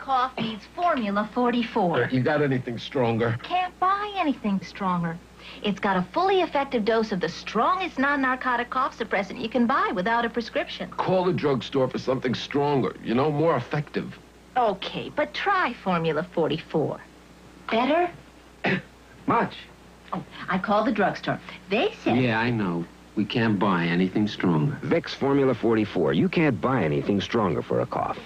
cough needs Formula 44. You got anything stronger? Can't buy anything stronger. It's got a fully effective dose of the strongest non-narcotic cough suppressant you can buy without a prescription. Call the drugstore for something stronger, more effective. Okay, but try Formula 44. Better? Much. Oh, I called the drugstore. They said... Yeah, I know. We can't buy anything stronger. Vick's Formula 44. You can't buy anything stronger for a cough.